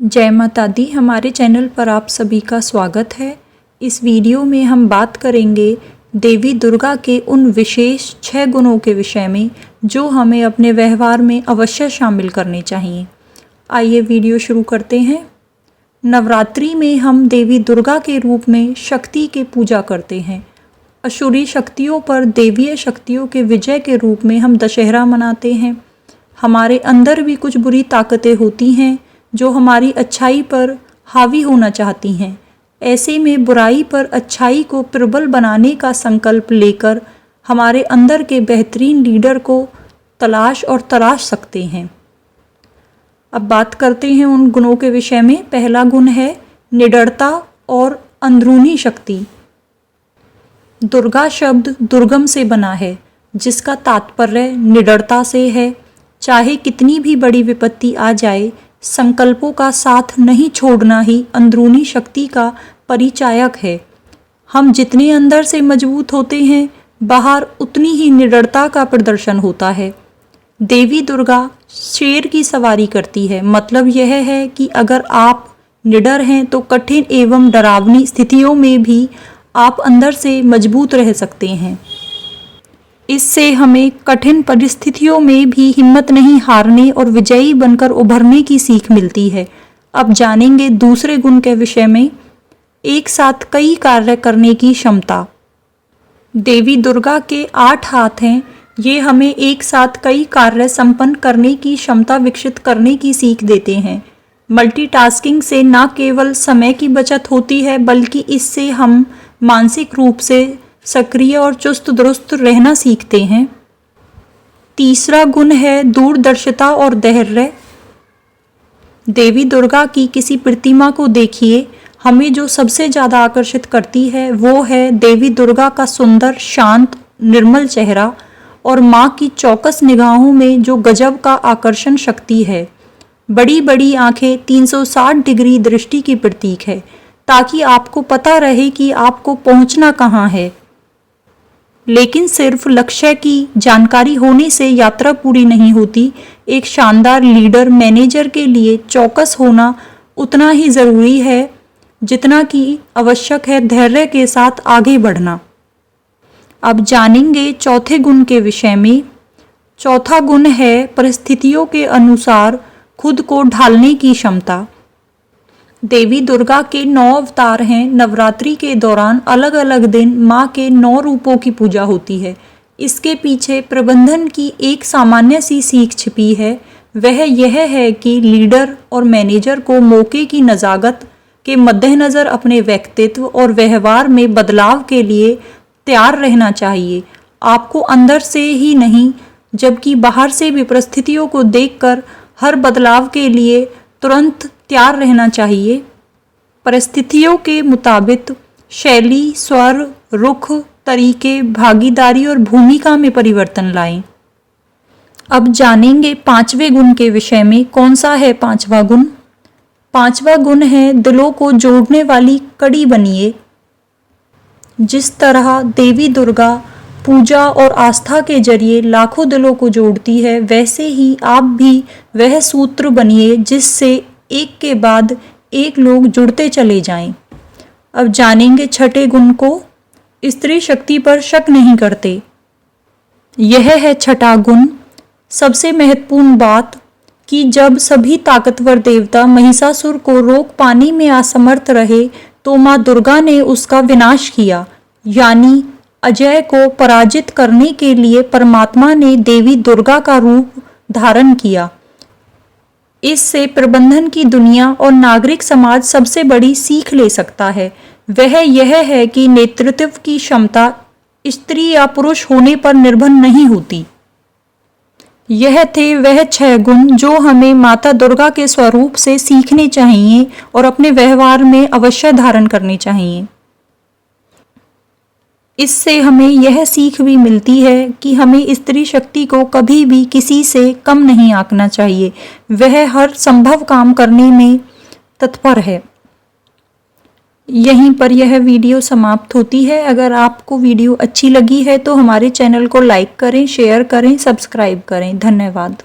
जय माता दी। हमारे चैनल पर आप सभी का स्वागत है। इस वीडियो में हम बात करेंगे देवी दुर्गा के उन विशेष 6 गुणों के विषय में जो हमें अपने व्यवहार में अवश्य शामिल करने चाहिए। आइए वीडियो शुरू करते हैं। नवरात्रि में हम देवी दुर्गा के रूप में शक्ति की पूजा करते हैं। असुरी शक्तियों पर देवीय शक्तियों के विजय के रूप में हम दशहरा मनाते हैं। हमारे अंदर भी कुछ बुरी ताकतें होती हैं जो हमारी अच्छाई पर हावी होना चाहती हैं। ऐसे में बुराई पर अच्छाई को प्रबल बनाने का संकल्प लेकर हमारे अंदर के बेहतरीन लीडर को तलाश और तराश सकते हैं। अब बात करते हैं उन गुणों के विषय में। पहला गुण है निडरता और अंदरूनी शक्ति। दुर्गा शब्द दुर्गम से बना है, जिसका तात्पर्य निडरता से है। चाहे कितनी भी बड़ी विपत्ति आ जाए, संकल्पों का साथ नहीं छोड़ना ही अंदरूनी शक्ति का परिचायक है। हम जितने अंदर से मजबूत होते हैं, बाहर उतनी ही निडरता का प्रदर्शन होता है। देवी दुर्गा शेर की सवारी करती है। मतलब यह है कि अगर आप निडर हैं तो कठिन एवं डरावनी स्थितियों में भी आप अंदर से मजबूत रह सकते हैं। इससे हमें कठिन परिस्थितियों में भी हिम्मत नहीं हारने और विजयी बनकर उभरने की सीख मिलती है। अब जानेंगे दूसरे गुण के विषय में। एक साथ कई कार्य करने की क्षमता। देवी दुर्गा के 8 हाथ हैं। ये हमें एक साथ कई कार्य संपन्न करने की क्षमता विकसित करने की सीख देते हैं। मल्टीटास्किंग से न केवल समय की बचत होती है, बल्कि इससे हम मानसिक रूप से सक्रिय और चुस्त दुरुस्त रहना सीखते हैं। तीसरा गुण है दूरदर्शिता और धैर्य। देवी दुर्गा की किसी प्रतिमा को देखिए, हमें जो सबसे ज़्यादा आकर्षित करती है वो है देवी दुर्गा का सुंदर, शांत, निर्मल चेहरा और माँ की चौकस निगाहों में जो गजब का आकर्षण शक्ति है। बड़ी बड़ी आंखें 360 डिग्री दृष्टि की प्रतीक है, ताकि आपको पता रहे कि आपको पहुँचना कहाँ है। लेकिन सिर्फ लक्ष्य की जानकारी होने से यात्रा पूरी नहीं होती। एक शानदार लीडर मैनेजर के लिए चौकस होना उतना ही ज़रूरी है जितना कि आवश्यक है धैर्य के साथ आगे बढ़ना। अब जानेंगे चौथे गुण के विषय में। चौथा गुण है परिस्थितियों के अनुसार खुद को ढालने की क्षमता। देवी दुर्गा के 9 अवतार हैं। नवरात्रि के दौरान अलग अलग दिन माँ के 9 रूपों की पूजा होती है। इसके पीछे प्रबंधन की एक सामान्य सी सीख छिपी है। वह यह है कि लीडर और मैनेजर को मौके की नज़ाकत के मद्देनज़र अपने व्यक्तित्व और व्यवहार में बदलाव के लिए तैयार रहना चाहिए। आपको अंदर से ही नहीं, जबकि बाहर से भी परिस्थितियों को देखकर हर बदलाव के लिए तुरंत तैयार रहना चाहिए। परिस्थितियों के मुताबिक शैली, स्वर, रुख, तरीके, भागीदारी और भूमिका में परिवर्तन लाएं। अब जानेंगे 5वें गुण के विषय में। कौन सा है 5वां गुण? 5वां गुण है दिलों को जोड़ने वाली कड़ी बनिए। जिस तरह देवी दुर्गा पूजा और आस्था के जरिए लाखों दिलों को जोड़ती है, वैसे ही आप भी वह सूत्र बनिए जिससे एक के बाद एक लोग जुड़ते चले जाएं। अब जानेंगे 6ठे गुण को। स्त्री शक्ति पर शक नहीं करते। यह है 6ठा गुण। सबसे महत्वपूर्ण बात कि जब सभी ताकतवर देवता महिषासुर को रोक पाने में असमर्थ रहे, तो माँ दुर्गा ने उसका विनाश किया। यानी अजय को पराजित करने के लिए परमात्मा ने देवी दुर्गा का रूप धारण किया। इससे प्रबंधन की दुनिया और नागरिक समाज सबसे बड़ी सीख ले सकता है। वह यह है कि नेतृत्व की क्षमता स्त्री या पुरुष होने पर निर्भर नहीं होती। यह थे वह 6 गुण जो हमें माता दुर्गा के स्वरूप से सीखने चाहिए और अपने व्यवहार में अवश्य धारण करने चाहिए। इससे हमें यह सीख भी मिलती है कि हमें स्त्री शक्ति को कभी भी किसी से कम नहीं आंकना चाहिए। वह हर संभव काम करने में तत्पर है। यहीं पर यह वीडियो समाप्त होती है। अगर आपको वीडियो अच्छी लगी है तो हमारे चैनल को लाइक करें, शेयर करें, सब्सक्राइब करें। धन्यवाद।